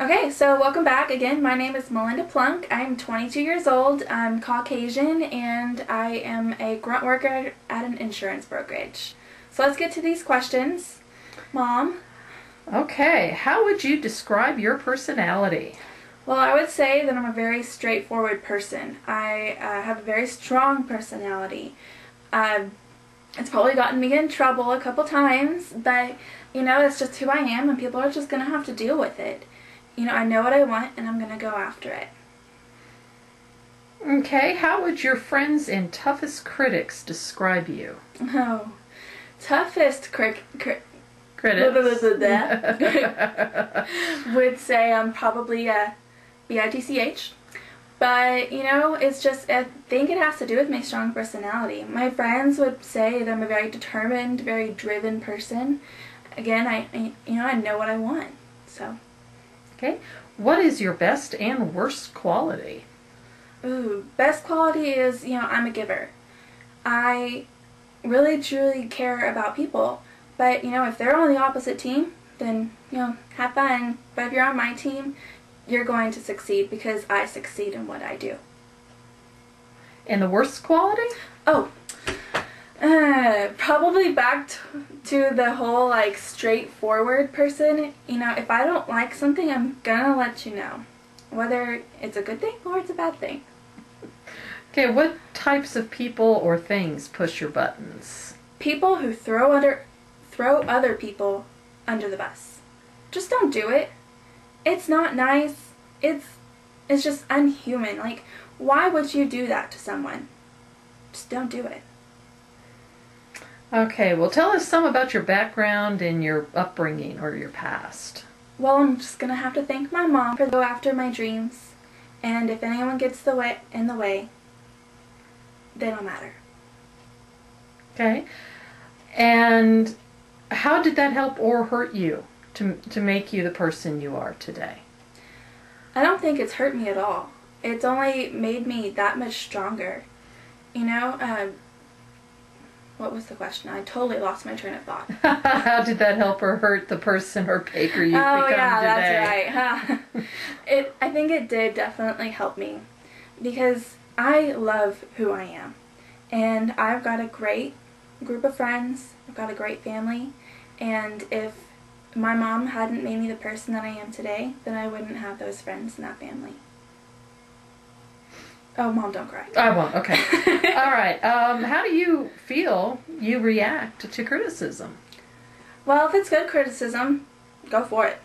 Okay, so welcome back again. My name is Melinda Plunk. I'm 22 years old. I'm Caucasian, and I am a grunt worker at an insurance brokerage. So let's get to these questions. Mom? Okay, how would you describe your personality? Well, I would say that I'm a very straightforward person. I have a very strong personality. It's probably gotten me in trouble a couple times, but, it's just who I am, and people are just going to have to deal with it. I know what I want, and I'm going to go after it. Okay, how would your friends and toughest critics describe you? Oh, toughest critics would say I'm probably a bitch. But, it's just, I think it has to do with my strong personality. My friends would say that I'm a very determined, very driven person. Again, I know what I want, so. Okay, what is your best and worst quality? Ooh, best quality is, I'm a giver. I really, truly care about people. But, if they're on the opposite team, then, have fun. But if you're on my team, you're going to succeed because I succeed in what I do. And the worst quality? Oh, probably back to the whole, straightforward person. If I don't like something, I'm gonna let you know. Whether it's a good thing or it's a bad thing. Okay, what types of people or things push your buttons? People who throw other people under the bus. Just don't do it. It's not nice. It's just unhuman. Why would you do that to someone? Just don't do it. Okay, well, tell us some about your background and your upbringing or your past. Well, I'm just going to have to thank my mom for going after my dreams. And if anyone gets in the way, they don't matter. Okay. And how did that help or hurt you to make you the person you are today? I don't think it's hurt me at all. It's only made me that much stronger. What was the question? I totally lost my train of thought. How did that help or hurt the person or baker you've become today? That's right. I think it did definitely help me because I love who I am. And I've got a great group of friends. I've got a great family. And if my mom hadn't made me the person that I am today, then I wouldn't have those friends and that family. Oh, Mom, don't cry. I won't. Okay. All right. How do you feel you react to criticism? Well, if it's good criticism, go for it,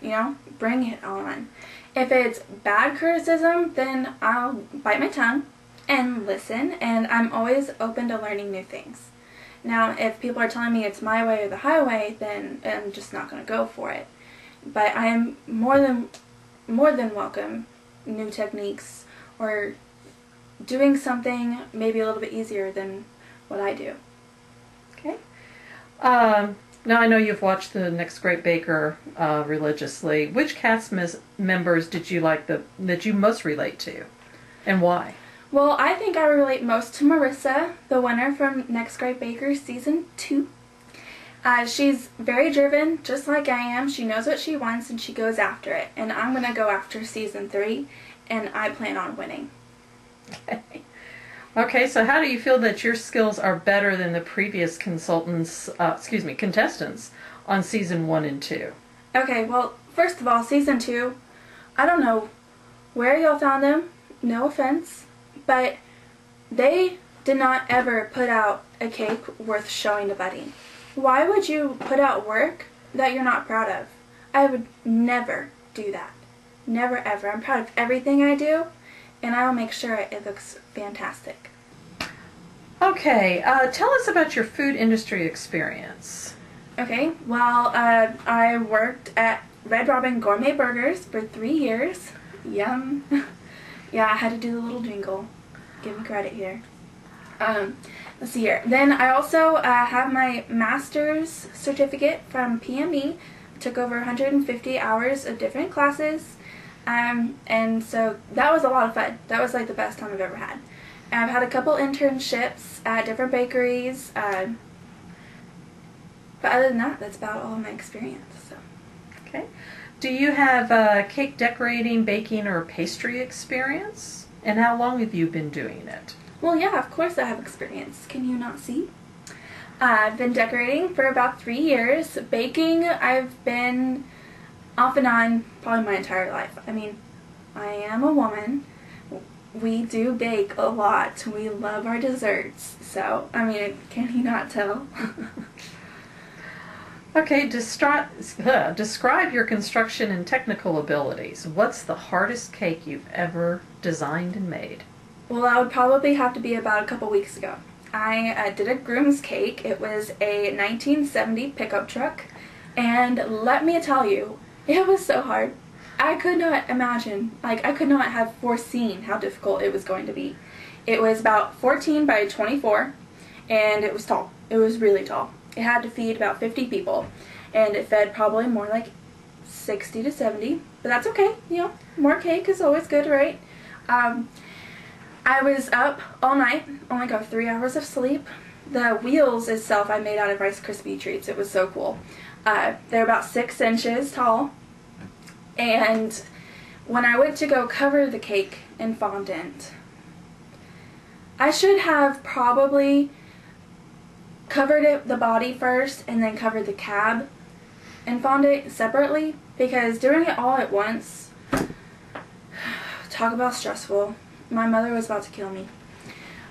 Bring it on. If it's bad criticism, then I'll bite my tongue and listen, and I'm always open to learning new things. Now, if people are telling me it's my way or the highway, then I'm just not going to go for it. But I am more than welcome new techniques or doing something maybe a little bit easier than what I do. Okay. Now I know you've watched The Next Great Baker religiously. Which cast members did you like that you most relate to, and why? Well, I think I relate most to Marissa, the winner from Next Great Baker Season 2. She's very driven, just like I am. She knows what she wants and she goes after it. And I'm going to go after Season 3, and I plan on winning. Okay, so how do you feel that your skills are better than the previous contestants on Season 1 and 2? Okay, well, first of all, Season 2, I don't know where y'all found them, no offense, but they did not ever put out a cake worth showing to Buddy. Why would you put out work that you're not proud of? I would never do that. Never ever. I'm proud of everything I do, and I'll make sure it looks fantastic. Okay, tell us about your food industry experience. Okay, well, I worked at Red Robin Gourmet Burgers for 3 years. Yum. Yeah, I had to do the little jingle. Give me credit here. Let's see here. Then I also have my master's certificate from PME. Took over 150 hours of different classes. And so that was a lot of fun. That was like the best time I've ever had. And I've had a couple internships at different bakeries. But other than that, that's about all of my experience. So. Okay. Do you have cake decorating, baking, or pastry experience? And how long have you been doing it? Well, yeah, of course I have experience. Can you not see? I've been decorating for about 3 years. Baking, I've been off and on probably my entire life. I mean, I am a woman. We do bake a lot. We love our desserts. So, I mean, can you not tell? Okay, describe your construction and technical abilities. What's the hardest cake you've ever designed and made? Well, that would probably have to be about a couple weeks ago. I did a groom's cake. It was a 1970 pickup truck. And let me tell you, it was so hard. I could not imagine, I could not have foreseen how difficult it was going to be. It was about 14 by 24, and it was tall. It was really tall. It had to feed about 50 people, and it fed probably more like 60 to 70, but that's okay, you know, more cake is always good, right? I was up all night, only got 3 hours of sleep. The wheels itself I made out of Rice Krispie treats. It was so cool. They're about 6 inches tall, and when I went to go cover the cake in fondant, I should have probably covered the body first and then covered the cab in fondant separately, because doing it all at once, talk about stressful. My mother was about to kill me.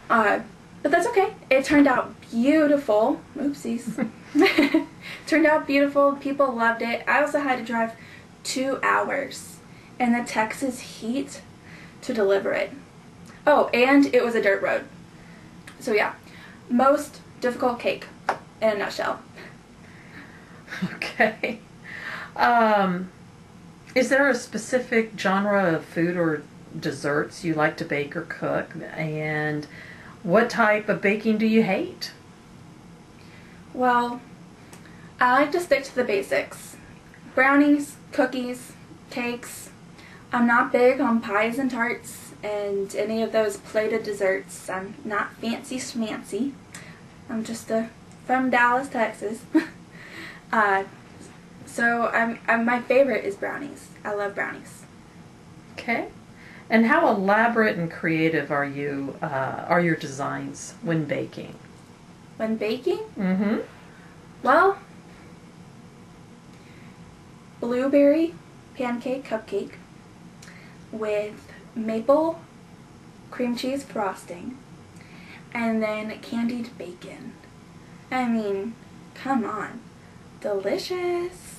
But that's okay. It turned out beautiful. Oopsies. Turned out beautiful. People loved it. I also had to drive 2 hours in the Texas heat to deliver it. Oh, and it was a dirt road. So yeah, most difficult cake in a nutshell. Okay. Is there a specific genre of food or desserts you like to bake or cook? And what type of baking do you hate? Well, I like to stick to the basics. Brownies, cookies, cakes. I'm not big on pies and tarts and any of those plated desserts. I'm not fancy schmancy. I'm just from Dallas, Texas. So my favorite is brownies. I love brownies. Okay. And how elaborate and creative are your designs when baking? When baking? Mm-hmm. Well, blueberry pancake cupcake with maple cream cheese frosting and then candied bacon. I mean, come on. Delicious.